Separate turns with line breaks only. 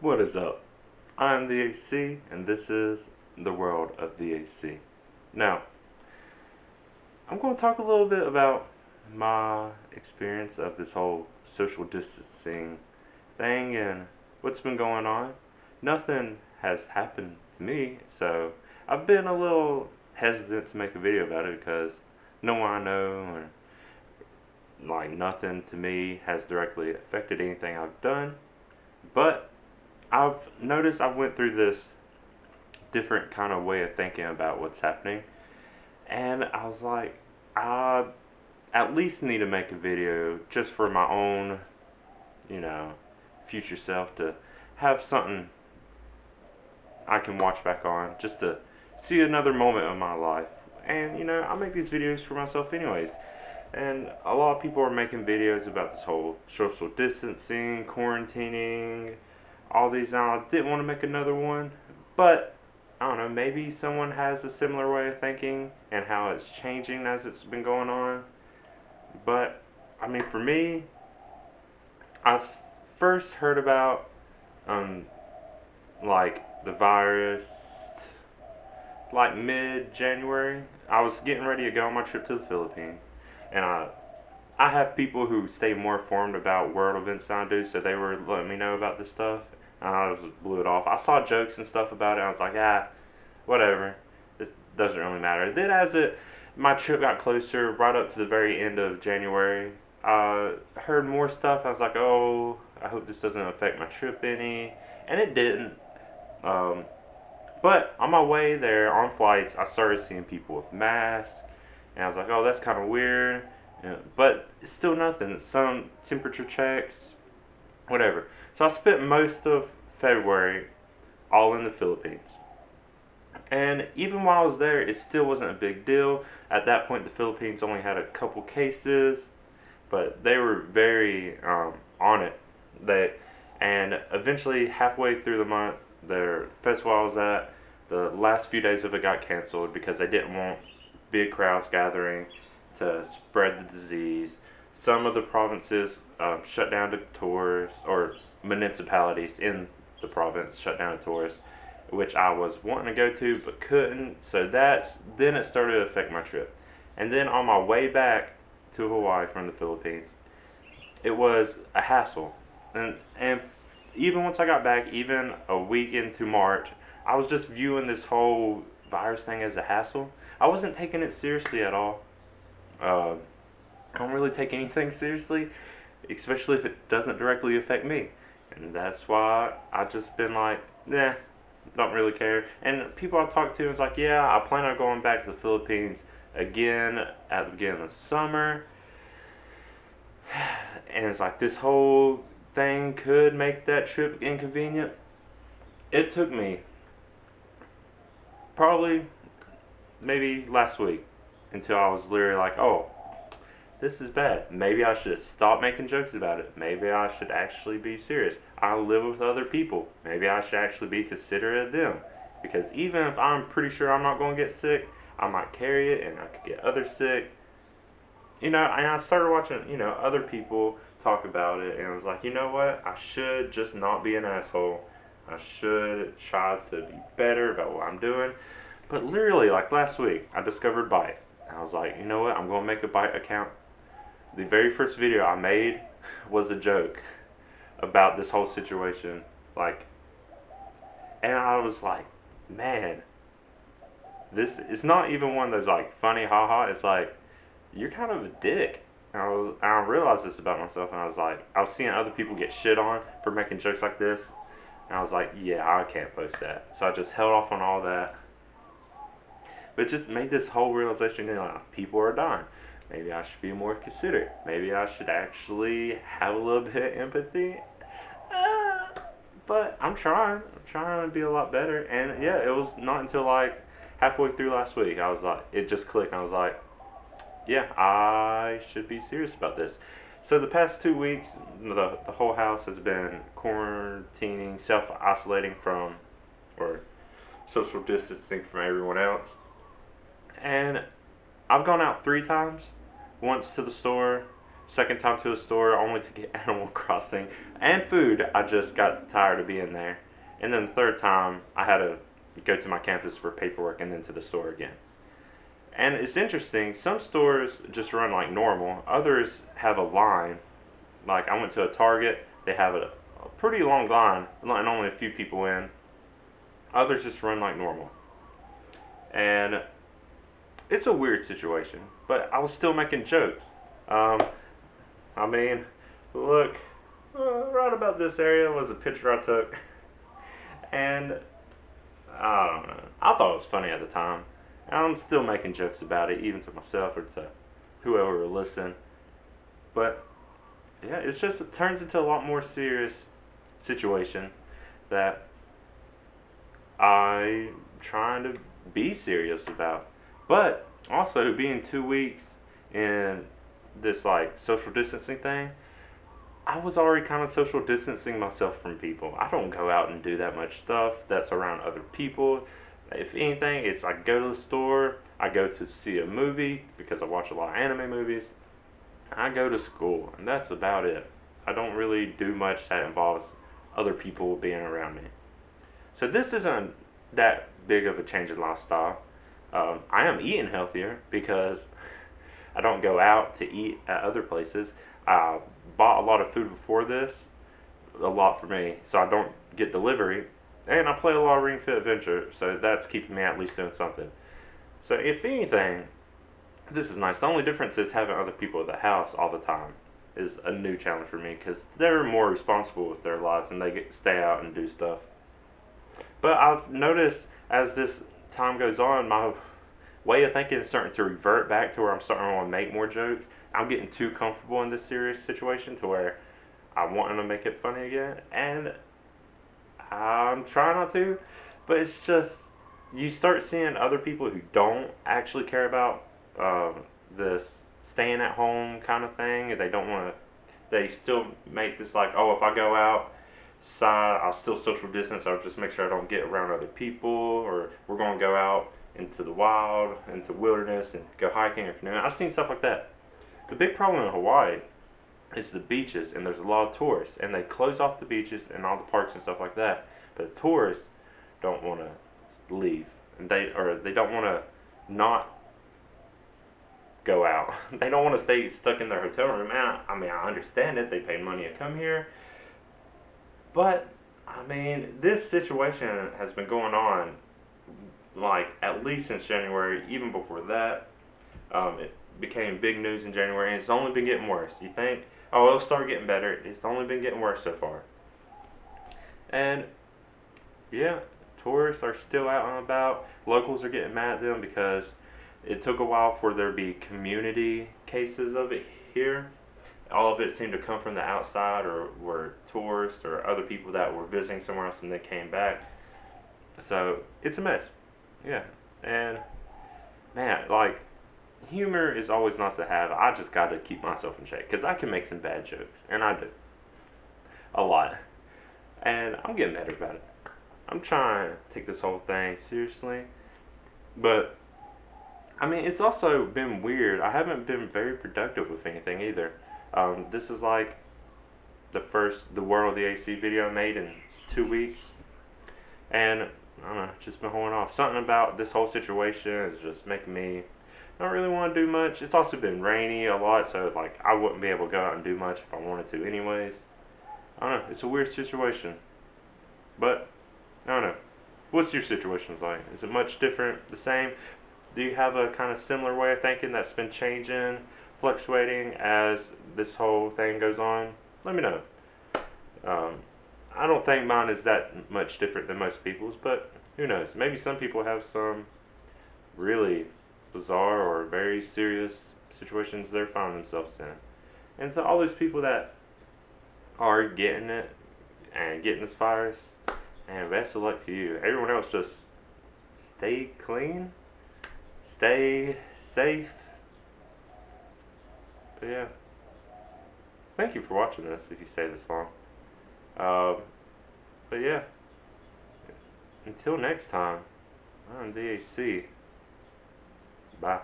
What is up? I'm the AC, and this is the world of the AC. Now, I'm going to talk a little bit about my experience of this whole social distancing thing and what's been going on. Nothing has happened to me, so I've been a little hesitant to make a video about it because no one I know or like nothing to me has directly affected anything I've done. But I've noticed I went through this different kind of way of thinking about what's happening, and I was like, I at least need to make a video just for my own, you know, future self to have something I can watch back on just to see another moment of my life. And I make these videos for myself anyways. And a lot of people are making videos about this whole social distancing, quarantining, all these. Now, I didn't want to make another one, but I don't know, maybe someone has a similar way of thinking and how it's changing as it's been going on. But, I mean, for me, first heard about, um, like, the virus, like, mid-January. I was getting ready to go on my trip to the Philippines, and I have people who stay more informed about world events than I do, so they were letting me know about this stuff. And I just blew it off. I saw jokes and stuff about it. I was like, whatever. It doesn't really matter. Then my trip got closer, right up to the very end of January, I heard more stuff. I was like, oh, I hope this doesn't affect my trip any, and it didn't. Um, but on my way there, on flights, I started seeing people with masks, and I was like, oh, that's kind of weird. Yeah, but it's still nothing. Some temperature checks, whatever. So I spent most of February all in the Philippines. And even while I was there, it still wasn't a big deal. At that point, the Philippines only had a couple cases, but they were very on it. And eventually, halfway through the month, their festival I was at, the last few days of it got canceled because they didn't want big crowds gathering to spread the disease. Some of the provinces shut down to tourists, or municipalities in the province shut down to tourists, which I was wanting to go to but couldn't. So then it started to affect my trip. And then on my way back to Hawaii from the Philippines, it was a hassle. And even once I got back, even a week into March, I was just viewing this whole virus thing as a hassle. I wasn't taking it seriously at all. Uh, I don't really take anything seriously, especially if it doesn't directly affect me. And that's why I just been like, nah, don't really care. And people I talk to is like, yeah, I plan on going back to the Philippines again at the beginning of the summer. And it's like this whole thing could make that trip inconvenient. It took me probably maybe last week until I was literally like, oh, this is bad. Maybe I should stop making jokes about it. Maybe I should actually be serious. I live with other people. Maybe I should actually be considerate of them. Because even if I'm pretty sure I'm not going to get sick, I might carry it and I could get others sick. And I started watching, other people talk about it, and I was like, you know what? I should just not be an asshole. I should try to be better about what I'm doing. But literally, like last week, I discovered Bite. And I was like, you know what? I'm going to make a Bite account. The very first video I made was a joke about this whole situation. And I was like, man, this is not even one of those like funny haha. It's like, you're kind of a dick. And I realized this about myself, and I was seeing other people get shit on for making jokes like this, and I was like, yeah, I can't post that. So I just held off on all that. But it just made this whole realization, like, people are dying. Maybe I should be more considerate. Maybe I should actually have a little bit of empathy. But I'm trying. I'm trying to be a lot better. And yeah, it was not until like halfway through last week, I was like, it just clicked. I was like, yeah, I should be serious about this. So the past 2 weeks, the whole house has been quarantining, self-isolating from, or social distancing from everyone else. And I've gone out 3 times. Once to the store, Second time to a store only to get Animal Crossing and food. I just got tired of being there. And then the third time, I had to go to my campus for paperwork and then to the store again. And it's interesting, some stores just run like normal, others have a line. Like I went to a Target, they have a pretty long line and only a few people in. Others just run like normal. And it's a weird situation, but I was still making jokes. Um, I mean, look, right about this area was a picture I took, and I don't know. I thought it was funny at the time. And I'm still making jokes about it, even to myself or to whoever will listen. But yeah, it turns into a lot more serious situation that I'm trying to be serious about. But also being 2 weeks in this like social distancing thing, I was already kind of social distancing myself from people. I don't go out and do that much stuff that's around other people. If anything, it's I go to the store, I go to see a movie because I watch a lot of anime movies. I go to school, and that's about it. I don't really do much that involves other people being around me. So this isn't that big of a change in lifestyle. I am eating healthier because I don't go out to eat at other places. I bought a lot of food before this, a lot for me, so I don't get delivery. And I play a lot of Ring Fit Adventure, so that's keeping me at least doing something. So if anything, this is nice. The only difference is having other people at the house all the time is a new challenge for me because they're more responsible with their lives and they get to stay out and do stuff. But I've noticed as this time goes on, my way of thinking is starting to revert back to where I'm starting to want to make more jokes. I'm getting too comfortable in this serious situation to where I'm wanting to make it funny again, and I'm trying not to, but it's just you start seeing other people who don't actually care about this staying at home kind of thing. They don't want to. They still make this like, oh, if I go outside, I'll still social distance. I'll just make sure I don't get around other people, or we're going to go out into the wild, into wilderness, and go hiking or canoeing. I've seen stuff like that. The big problem in Hawaii is the beaches, and there's a lot of tourists, and they close off the beaches and all the parks and stuff like that. But the tourists don't want to leave, and they don't want to not go out. They don't want to stay stuck in their hotel room. And I mean, I understand it. They paid money to come here, but I mean, this situation has been going on like at least since January. Even before that, it became big news in January, and it's only been getting worse. You think, oh, it'll start getting better? It's only been getting worse so far. And yeah, tourists are still out and about. Locals are getting mad at them because it took a while for there to be community cases of it here. All of it seemed to come from the outside or were tourists or other people that were visiting somewhere else and they came back. So it's a mess. Yeah. And man, like, humor is always nice to have. I just got to keep myself in check because I can make some bad jokes, and I do a lot. And I'm getting better about it. I'm trying to take this whole thing seriously, but I mean, it's also been weird. I haven't been very productive with anything either. This is like the World of the AC video I made in 2 weeks, and I don't know, just been holding off. Something about this whole situation is just making me not really want to do much. It's also been rainy a lot, so like I wouldn't be able to go out and do much if I wanted to anyways. I don't know, it's a weird situation. But I don't know. What's your situation like? Is it much different, the same? Do you have a kind of similar way of thinking that's been changing, fluctuating as this whole thing goes on? Let me know. Um, I don't think mine is that much different than most people's, but who knows? Maybe some people have some really bizarre or very serious situations they're finding themselves in. And to all those people that are getting it and getting this virus, and best of luck to you. Everyone else just stay clean, stay safe. But yeah, thank you for watching this if you stay this long. But yeah, until next time, I'm DAC. Bye.